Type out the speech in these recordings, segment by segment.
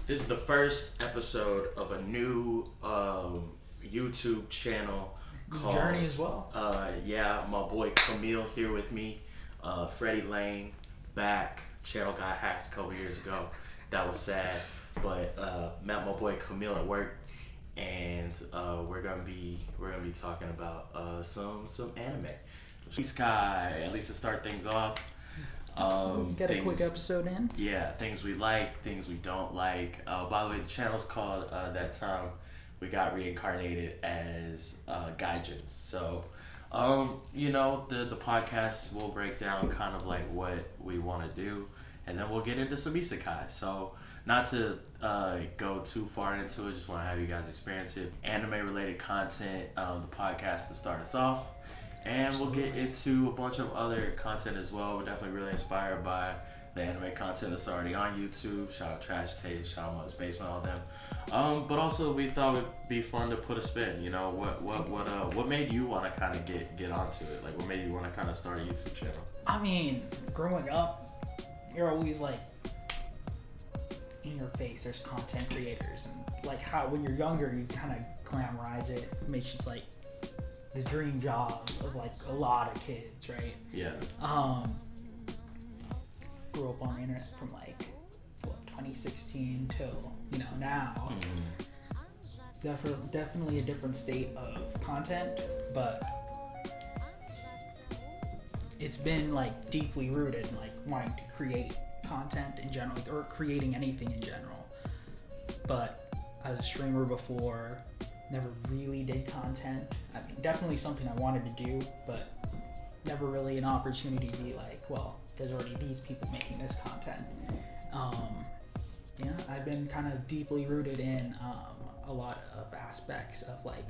This is the first episode of a new YouTube channel called Journey as well. Yeah, my boy Camille here with me. Freddie Lane back. Channel got hacked a couple years ago. That was sad. But met my boy Camille at work, and we're gonna be talking about some anime. Isekai, at least to start things off. Get a quick episode in. Yeah, things we like, things we don't like. By the way, the channel's called That Time We Got Reincarnated as Gaijins. So, the podcast will break down kind of like what we want to do, and then we'll get into some isekai. So, not to go too far into it, just want to have you guys experience it. Anime-related content, the podcast to start us off. And we'll get into a bunch of other content as well. We're definitely really inspired by the anime content that's already on YouTube. Shout out Trash Taste, shout out Mother's Basement, all them. But also we thought it would be fun to put a spin. You know, what made you want to kind of get onto it? Like, what made you want to kind of start a YouTube channel? I mean, growing up, you're always like in your face. There's content creators, and like how when you're younger, you kind of glamorize it. It makes it like the dream job of like a lot of kids, right? Yeah. Grew up on the internet from like 2016 till now. Mm-hmm. Definitely a different state of content, but it's been like deeply rooted in like wanting to create content in general, or creating anything in general. But as a streamer before, never really did content. I mean, definitely something I wanted to do, but never really an opportunity to be like, well, there's already these people making this content. I've been kind of deeply rooted in a lot of aspects of like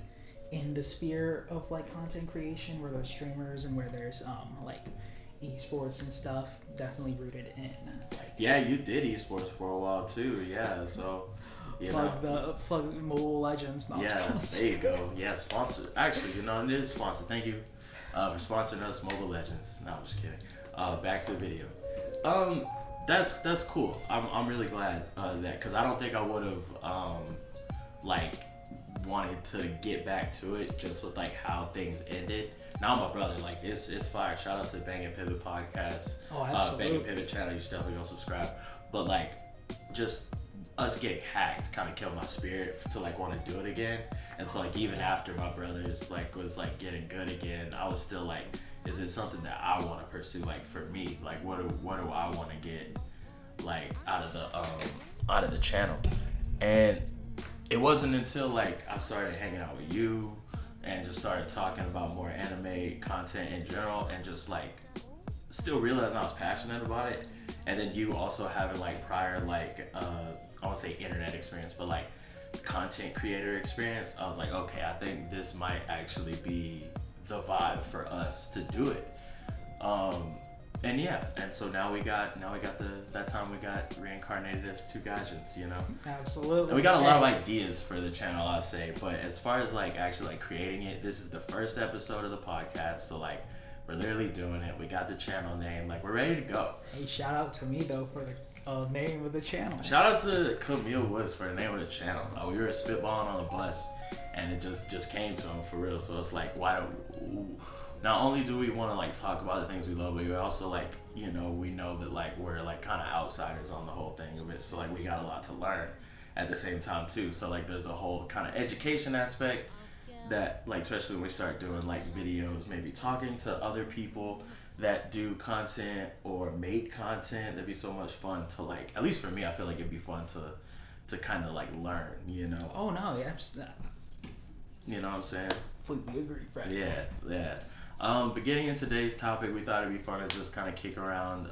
in the sphere of like content creation, where there's streamers and where there's like esports and stuff. Definitely rooted in. Like, yeah, you did esports for a while too. Yeah, so. Plug Mobile Legends. Not there you go. Yeah, sponsor. Actually, it is sponsored. Thank you for sponsoring us, Mobile Legends. No, I'm just kidding. Back to the video. That's cool. I'm really glad that, because I don't think I would have wanted to get back to it just with like how things ended. Now my brother, like it's fire. Shout out to Bang and Pivot podcast. Oh, absolutely. Bang and Pivot channel. You should definitely go subscribe. But like, just us getting hacked kind of killed my spirit to like want to do it again. And so like even after my brothers like was like getting good again, I was still like, is it something that I want to pursue? Like for me, like what do I want to get like out of the channel? And it wasn't until like I started hanging out with you and just started talking about more anime content in general, and just like still realizing I was passionate about it. And then you also having like prior like I won't say internet experience, but like content creator experience. I was like, okay, I think this might actually be the vibe for us to do it. And so now we got that time we got reincarnated as two Gaijins, Absolutely. And we got a lot of ideas for the channel, I'll say, but as far as like actually like creating it, this is the first episode of the podcast, so like we're literally doing it. We got the channel name, like we're ready to go. Hey, shout out to me though for the name of the channel. Shout out to Camille Woods for the name of the channel. We were spitballing on the bus, and it just came to him for real. So it's like, not only do we want to like talk about the things we love, but we also like, we know that like we're like kind of outsiders on the whole thing of it. So like we got a lot to learn at the same time too. So like there's a whole kind of education aspect that like, especially when we start doing like videos, maybe talking to other people that do content or make content. That'd be so much fun to like, at least for me, I feel like it'd be fun to kind of like learn, Oh no, yeah. You know what I'm saying? Completely agree, Fred. Yeah. But getting into today's topic, we thought it'd be fun to just kind of kick around,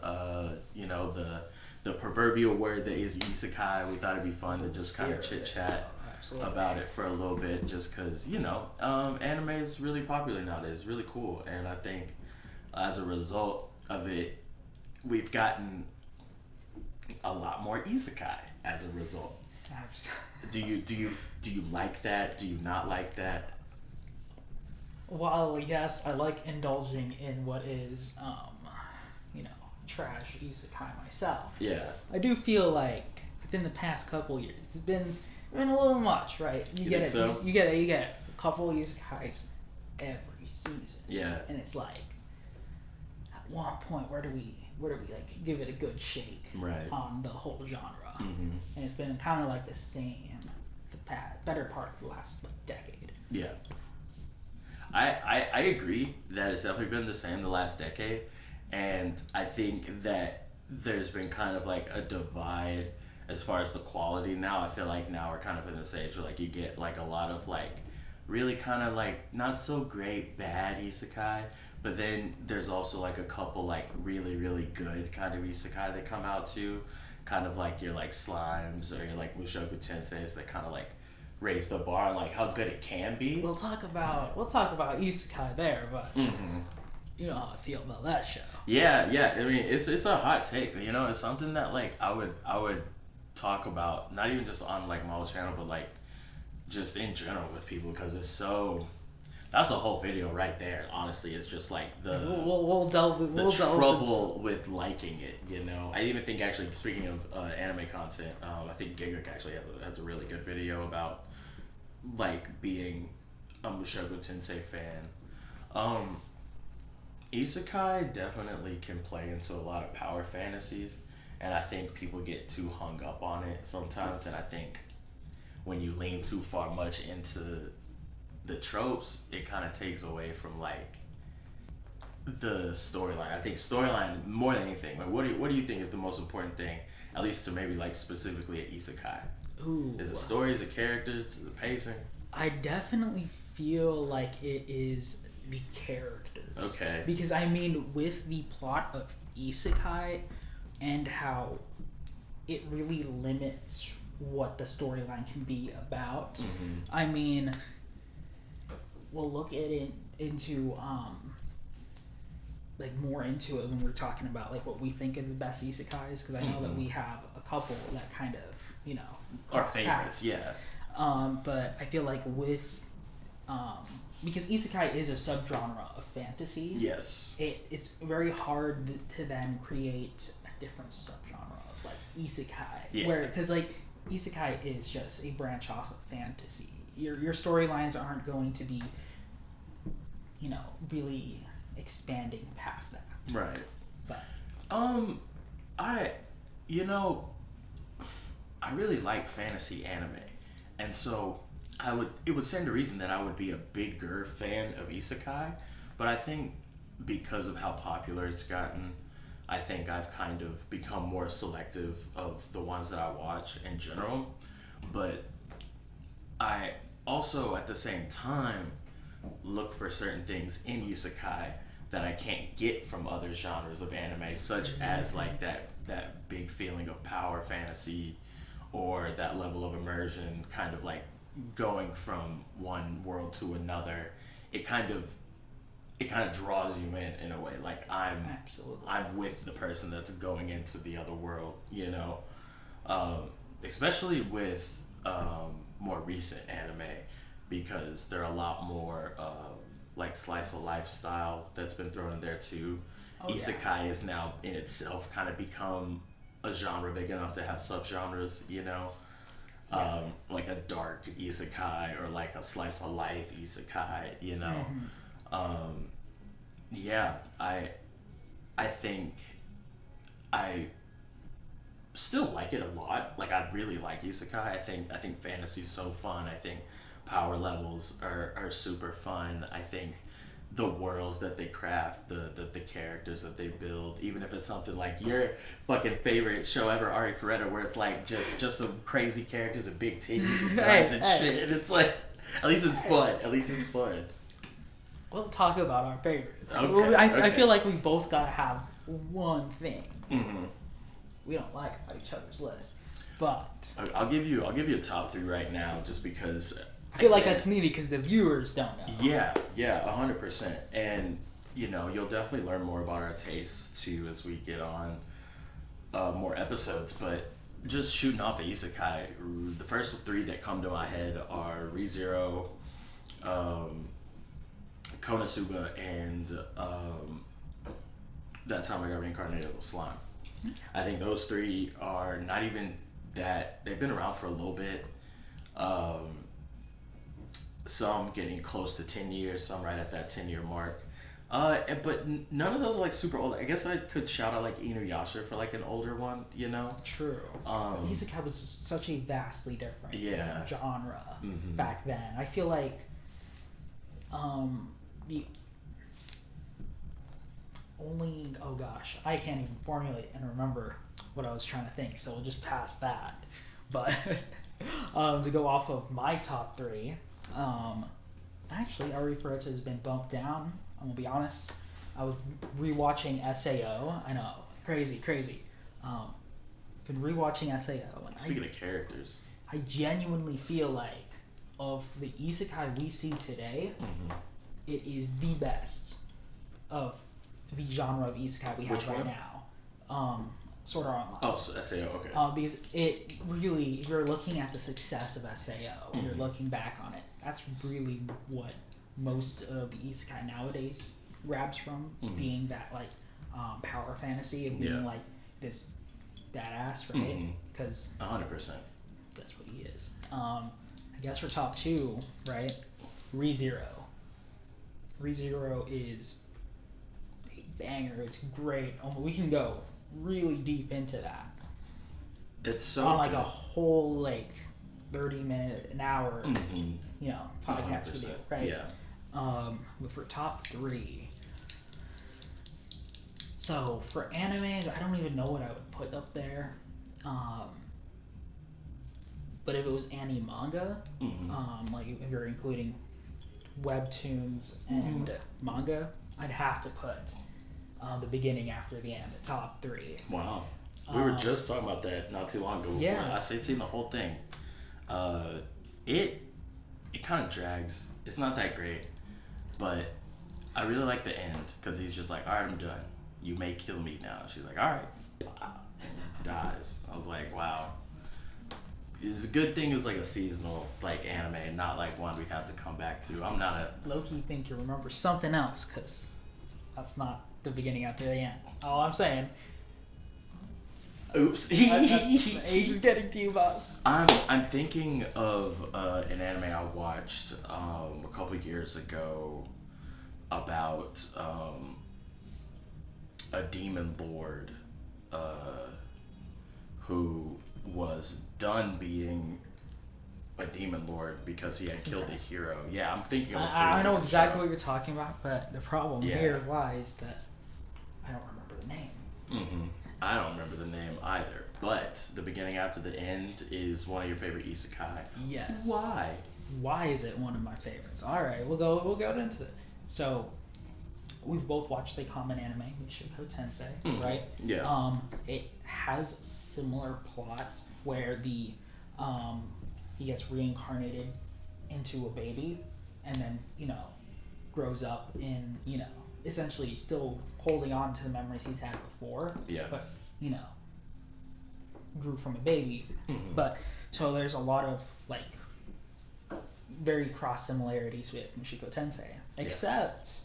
the proverbial word that is isekai. We thought it'd be fun to just kind of chit chat about it for a little bit, just because anime is really popular nowadays. It's really cool, and I think as a result of it, we've gotten a lot more isekai as a result. Do you like that? Do you not like that? Well, yes, I like indulging in what is, trash isekai myself. Yeah. I do feel like within the past couple years, it's been a little much, right? You get a couple isekais every season. Yeah. And it's like, at one point, where do we like give it a good shake on the whole genre? Mm-hmm. And it's been kind of like the same better part of the last decade. Yeah. I agree that it's definitely been the same the last decade, and I think that there's been kind of like a divide as far as the quality now. I feel like now we're kind of in the stage where like you get like a lot of like really kind of like not so great bad isekai, but then there's also like a couple like really really good kind of isekai that come out too, kind of like your like Slimes or your like Mushoku Tenseis that kind of like raise the bar on like how good it can be. We'll talk about isekai there, but mm-hmm. you know how I feel about that show. Yeah. I mean, it's a hot take. You know, it's something that like I would talk about, not even just on like my channel, but like just in general with people, because it's so. That's a whole video right there. Honestly, it's just like the we'll delve trouble with liking it. You know, I even think actually speaking of anime content, I think Giguk actually has a really good video about like being a Mushoku Tensei fan. Isekai definitely can play into a lot of power fantasies, and I think people get too hung up on it sometimes. And I think when you lean too far much into the tropes, it kind of takes away from like the storyline. I think storyline more than anything. Like, what do you think is the most important thing, at least to maybe like specifically at isekai? Ooh. Is it stories, the characters, the pacing? I definitely feel like it is the characters. Okay. Because I mean, with the plot of isekai and how it really limits what the storyline can be about. Mm-hmm. I mean, we'll look at it into like more into it when we're talking about like what we think of the best isekais, because I know that we have a couple that kind of, you know, our favorites, yeah. But I feel like with because isekai is a subgenre of fantasy. Yes. It's very hard to then create a different subgenre of like isekai. Yeah. Where, because like isekai is just a branch off of fantasy. Your storylines aren't going to be, you know, really expanding past that. Right. But I really like fantasy anime, and so it would stand to reason that I would be a bigger fan of isekai, but I think because of how popular it's gotten, I think I've kind of become more selective of the ones that I watch in general. But I also at the same time look for certain things in isekai that I can't get from other genres of anime, such as like that big feeling of power fantasy, or that level of immersion, kind of like going from one world to another. It kind of draws you in a way. Like I'm with the person that's going into the other world, you know. Especially with more recent anime, because there are a lot more like slice of life style that's been thrown in there too. Isekai is now in itself kind of become a genre big enough to have subgenres, you know. Like a dark isekai or like a slice of life isekai, you know. I think I still like it a lot. Like I really like isekai. I think fantasy's so fun. I think power levels are super fun. I think the worlds that they craft, the characters that they build, even if it's something like your fucking favorite show ever, Ari Ferretta, where it's like just some crazy characters and big titties and guns and shit. And it's like, at least it's fun. At least it's fun. We'll talk about our favorites. Okay, I feel like we both gotta have one thing we don't like about each other's list. But I'll give you a top 3 right now, just because I feel like that's needed because the viewers don't know. Yeah, 100%. And you know, you'll definitely learn more about our tastes too as we get on more episodes. But just shooting off of isekai, the first 3 that come to my head are ReZero, Konosuba, and That Time I Got Reincarnated as a Slime. I think those 3 are not even that they've been around for a little bit. Some getting close to 10 years, some right at that 10-year mark. But none of those are like super old. I guess I could shout out like Inuyasha for like an older one, you know? True. Isekai was such a vastly different genre back then. I feel like the only, oh gosh, I can't even formulate and remember what I was trying to think, so we'll just pass that. But to go off of my top 3, actually, I refer to it as been bumped down. I'm gonna be honest. I was rewatching SAO. I know, crazy. Been rewatching SAO. And Speaking of characters, I genuinely feel like of the isekai we see today, it is the best of the genre of isekai we have right now. Sword Art Online. Oh, so SAO, okay. Because it really, if you're looking at the success of SAO, you're looking back on it, that's really what most of the isekai nowadays grabs from, being that like power fantasy of being like this badass, right? Because 100%. that's what he is. I guess for top 2, right? ReZero. ReZero is a banger. It's great. We can go really deep into that. It's so on like good. a whole like 30-minute, an hour, you know, podcast 100%. video, right? Yeah. But for top 3, so for animes, I don't even know what I would put up there. But if it was anime manga, like if you're including webtoons and manga, I'd have to put the beginning after the end at top 3. Wow. We were just talking about that not too long ago. Yeah. I seen the whole thing. It kind of drags. It's not that great, but I really like the end because he's just like, all right, I'm done. You may kill me now. She's like, all right, dies. I was like, wow. It's a good thing it was like a seasonal like anime, not like one we'd have to come back to. I'm not a low-key think you remember something else because that's not the beginning after the end. All I'm saying. Oops. Age is getting to you, boss. I'm thinking of an anime I watched a couple years ago about a demon lord who was done being a demon lord because he had killed the hero. Yeah, I'm thinking of I know exactly what you're talking about, but the problem here lies that I don't remember the name. I don't remember the name either, but the beginning after the end is one of your favorite isekai. Yes. Why? Why is it one of my favorites? All right, we'll go into it. So, we've both watched a common anime, Mushoku Tensei, right? Yeah. It has similar plot where the he gets reincarnated into a baby, and then grows up in essentially still holding on to the memories he's had before. Yeah. But grew from a baby. But so there's a lot of like very cross similarities with Mushoku Tensei, except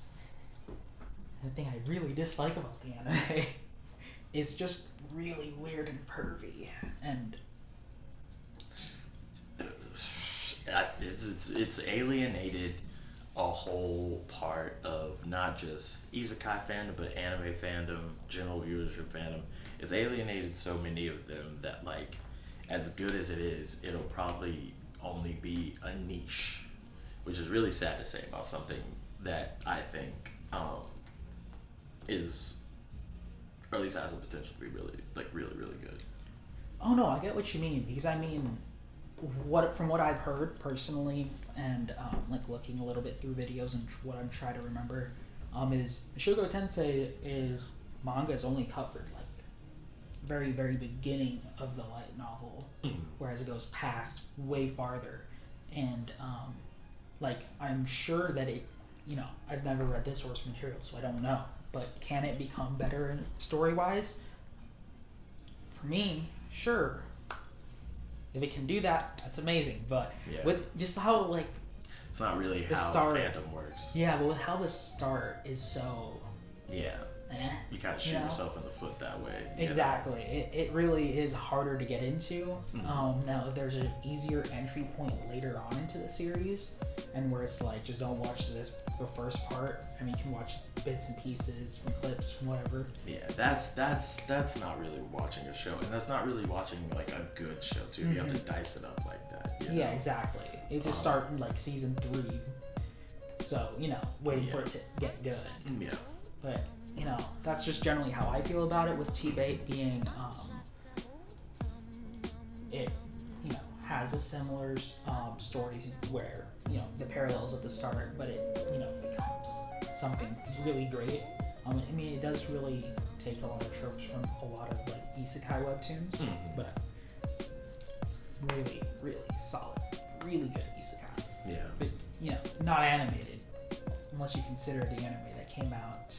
the thing I really dislike about the anime is just really weird and pervy, and it's alienated a whole part of not just isekai fandom but anime fandom, general viewership fandom. It's alienated so many of them that like as good as it is, it'll probably only be a niche, which is really sad to say about something that I think is, or at least has the potential to be really good. Oh no, I get what you mean, because I mean, from what I've heard personally, and like looking a little bit through videos and what I'm trying to remember, is Mushoku Tensei is manga is only covered like very very beginning of the light novel, whereas it goes past way farther, and like I'm sure that it, I've never read the source material, so I don't know, but can it become better story wise? For me, sure. If it can do that, that's amazing. But with just how like it's not really the how start, fandom works. Yeah, but with how the start is so you kind of shoot yourself in the foot that way. Exactly. It really is harder to get into. Now, there's an easier entry point later on into the series, and where it's like, just don't watch the first part. I mean, you can watch bits and pieces from clips from whatever. Yeah, that's not really watching a show, and that's not really watching like a good show too. You have to dice it up like that. Yeah, exactly. It just started like season 3, so waiting for it to get good. Yeah. But that's just generally how I feel about it. With T-Bait being, it has a similar story where the parallels at the start, but it becomes something really great. I mean, it does really take a lot of tropes from a lot of like Isekai webtoons, but really, really solid, really good Isekai. Yeah. But not animated, unless you consider the anime that came out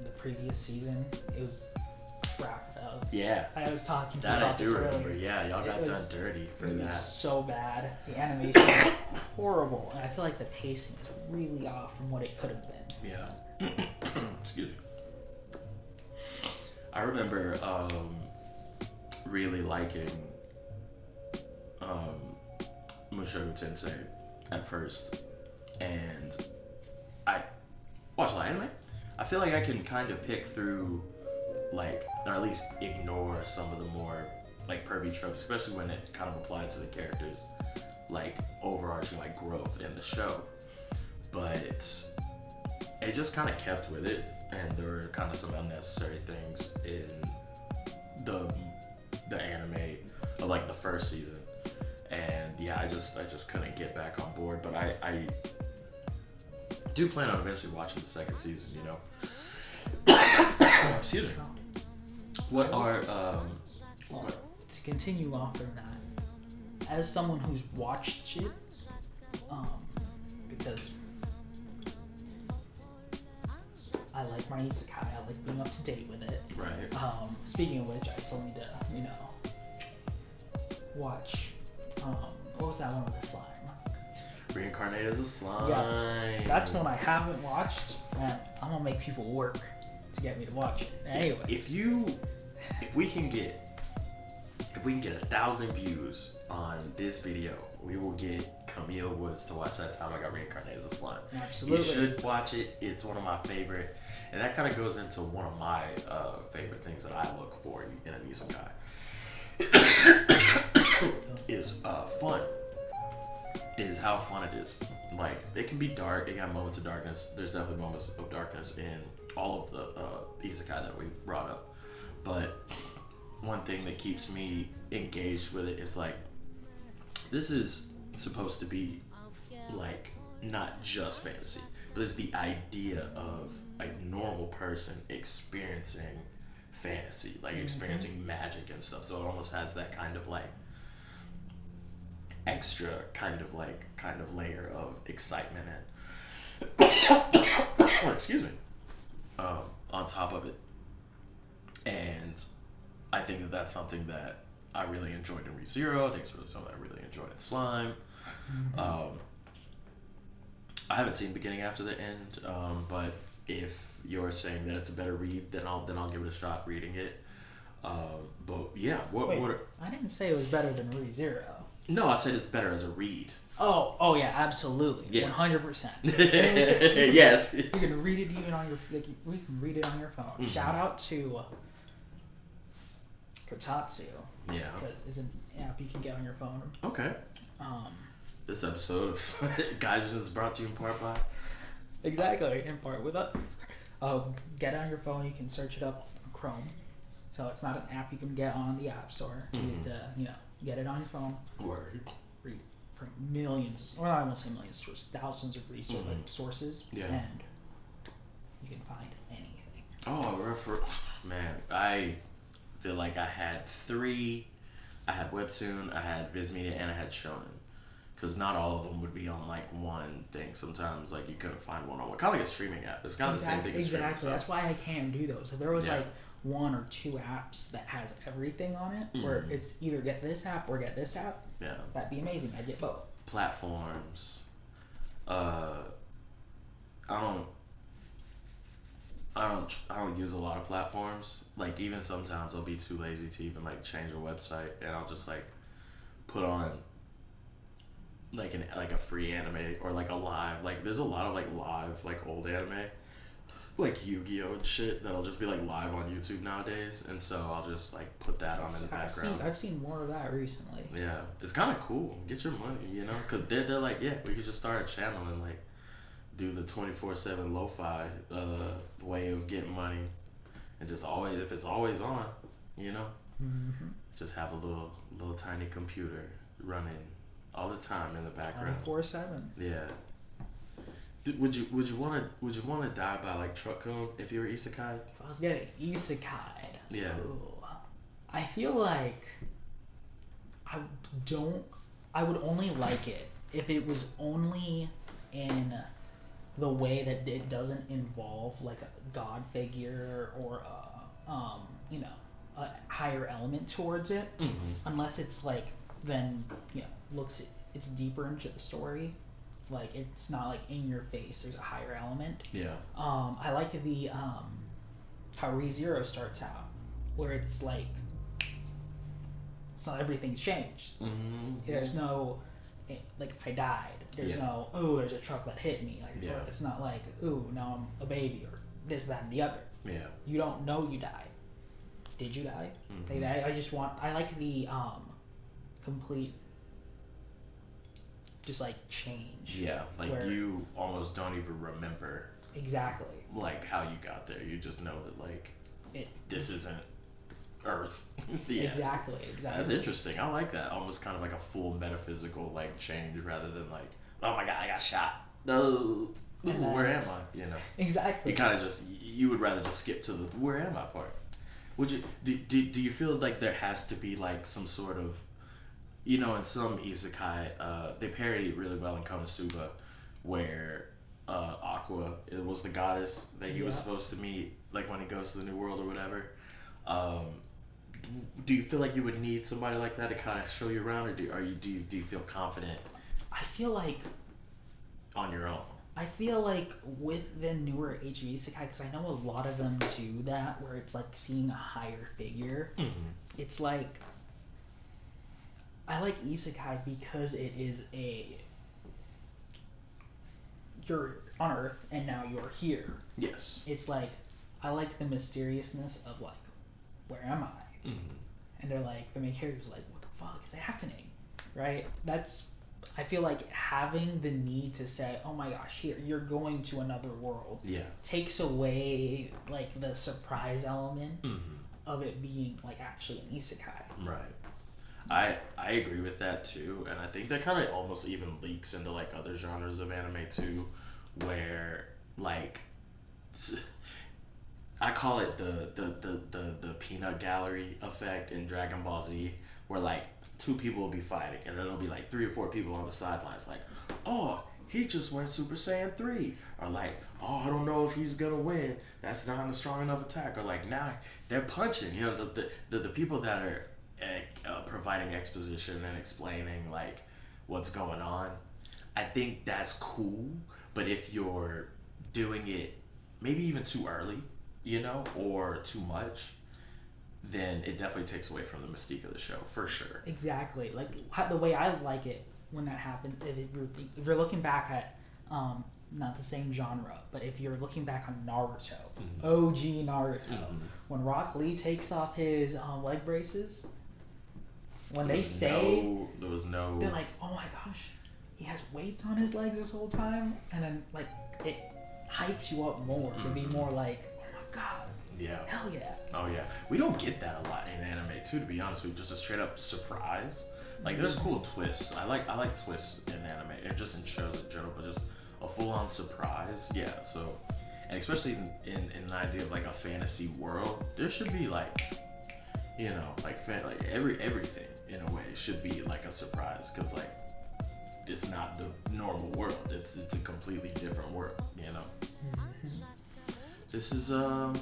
the previous season. It was crap though. Yeah. I was talking that about I this do remember. earlier. Yeah, y'all got done dirty for that. It was so bad. The animation was horrible, and I feel like the pacing is really off from what it could have been. Yeah. Excuse me. I remember really liking Mushoku Tensei at first, and I watched a lot of anime. I feel like I can kind of pick through, like, or at least ignore some of the more like pervy tropes, especially when it kind of applies to the characters, like overarching like growth in the show. But it just kind of kept with it, and there were kind of some unnecessary things in the anime of like the first season, and yeah, I just couldn't get back on board. But I do plan on eventually watching the second season. Excuse me. What are to continue off from that, as someone who's watched it, because I like my Isekai, I like being up to date with it. Right. Speaking of which, I still need to, watch. What was that one with the slime? Reincarnated as a slime. Yes, that's one I haven't watched, and I'm gonna make people work to get me to watch it. Anyway, if we can get 1,000 views on this video, we will get Camille Woods to watch That's How I Got Reincarnated as a Slime. Absolutely. You should watch it. It's one of my favorite, and that kind of goes into one of my favorite things that I look for in an isekai. is fun. Is how fun it is. Like, it can be dark. It can have moments of darkness. There's definitely moments of darkness in all of the isekai that we brought up. But one thing that keeps me engaged with it is like, this is supposed to be like not just fantasy, but it's the idea of a normal person experiencing fantasy, like experiencing magic and stuff. So it almost has that kind of like extra kind of layer of excitement and excuse me, on top of it. And I think that that's something that I really enjoyed in ReZero. I think it's really something I really enjoyed in Slime. I haven't seen beginning after the end, but if you're saying that it's a better read, then I'll give it a shot reading it. But yeah, I didn't say it was better than ReZero. No, I said it's better as a read. Oh yeah, absolutely, yeah. 100%. Yes, you can read it even on your we can read it on your phone. Mm-hmm. Shout out to Kotatsu. Yeah, because it's an app you can get on your phone. Okay. This episode of Guys is brought to you in part by. Exactly, in part with us. Get it on your phone. You can search it up on Chrome. So it's not an app you can get on the App Store. Mm-hmm. You need to, get it on your phone. Word. Read from millions, or I won't say millions, just thousands of sources, yeah. And you can find anything. Oh, man, I feel like I had 3. I had Webtoon, I had Viz Media, and I had Shonen. Because not all of them would be on like one thing. Sometimes like you couldn't find one on one. Kind of like a streaming app. It's kind of the same thing as streaming. Exactly. That's why I can't do those. If there was like 1 or 2 apps that has everything on it, where it's either get this app or get this app, that'd be amazing. I'd get both. Platforms. I I don't use a lot of platforms. Like even sometimes I'll be too lazy to even like change a website, and I'll just like put on like a free anime or like a live. Like there's a lot of like live like old anime, like Yu-Gi-Oh and shit that'll just be like live on YouTube nowadays, and so I'll just like put that on in the background. I've seen more of that recently. Yeah, it's kind of cool. Get your money, you know, because they're like, yeah, we could just start a channel and like do the 24/7 lo-fi way of getting money, and just always, if it's always on, you know, just have a little tiny computer running all the time in the background. 24/7. Yeah. Would you want to die by like Truck-kun if you were isekai? If I was getting isekai, Yeah. I feel like I would only like it if it was only in the way that it doesn't involve like a god figure or a higher element towards it, unless it's like then it's deeper into the story. Like it's not like in your face. There's a higher element. Yeah. I like the how ReZero starts out, where it's like everything's changed. There's no like I died. There's no there's a truck that hit me. Like it's not like now I'm a baby or this, that, and the other. Yeah. You don't know you died. Did you die? Like, I like the complete just like change. Yeah, like you almost don't even remember exactly like how you got there. You just know that like this isn't Earth. Yeah. Exactly. That's interesting. I like that. Almost kind of like a full metaphysical like change rather than like, oh my god, I got shot. No, where am I? You know. Exactly. You kind of you would rather just skip to the where am I part. Would you do you feel like there has to be like some sort of, you know, in some isekai, they parody it really well in Konosuba, where Aqua, it was the goddess that he was supposed to meet, like when he goes to the New World or whatever. Do you feel like you would need somebody like that to kind of show you around, or do you feel confident? I feel like on your own. I feel like with the newer HV isekai, because I know a lot of them do that, where it's like seeing a higher figure. It's like, I like isekai because it is you're on Earth and now you're here. Yes. It's like, I like the mysteriousness of like, where am I? And they're like, the main character's like, what the fuck is happening? Right? I feel like having the need to say, oh my gosh, here, you're going to another world, takes away like the surprise element of it being like actually an isekai. Right. I agree with that too, and I think that kind of almost even leaks into like other genres of anime too, where like I call it the peanut gallery effect in Dragon Ball Z, where like two people will be fighting and then there'll be like 3 or 4 people on the sidelines like, oh, he just went Super Saiyan 3, or like, oh, I don't know if he's gonna win, that's not a strong enough attack, or like now they're punching, you know, the people that are providing exposition and explaining like what's going on. I think that's cool, but if you're doing it maybe even too early, you know, or too much, then it definitely takes away from the mystique of the show, for sure. Exactly. Like the way I like it when that happens, if you're looking back at not the same genre, but if you're looking back on Naruto, OG Naruto, when Rock Lee takes off his leg braces, when they're like, oh my gosh, he has weights on his legs this whole time, and then like it hypes you up more to be more like, oh my god, yeah, hell yeah. Oh yeah, we don't get that a lot in anime too, to be honest with you. Just a straight up surprise. Like there's cool twists. I like twists in anime, and just in shows in general, but just a full on surprise. Yeah. So, and especially in the idea of like a fantasy world, there should be like, you know, like everything in a way should be like a surprise, because like it's not the normal world. It's a completely different world. You know. This is the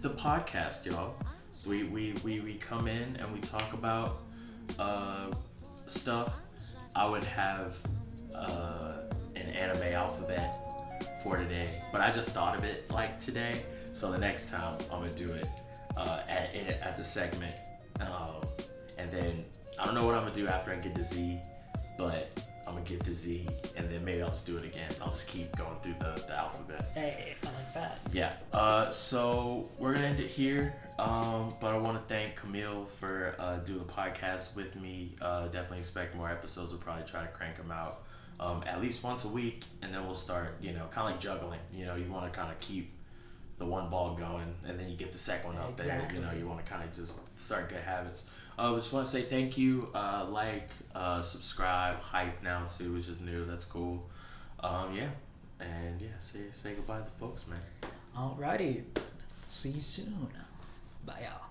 podcast, y'all. We come in and we talk about stuff. I would have an anime alphabet for today, but I just thought of it like today. So the next time I'm gonna do it at the segment, and then I don't know what I'm gonna do after I get to Z, but I'm gonna get to Z, and then maybe I'll just do it again. I'll just keep going through the alphabet. Hey, I like that. Yeah. So we're gonna end it here. But I want to thank Camille for doing the podcast with me. Definitely expect more episodes. We'll probably try to crank them out at least once a week, and then we'll start, kind of like juggling. You want to kind of keep the one ball going, and then you get the second one up there. You want to kind of just start good habits. I just want to say thank you. Subscribe, hype now too, which is new. That's cool. Say goodbye to the folks, man. Alrighty. See you soon. Bye, y'all.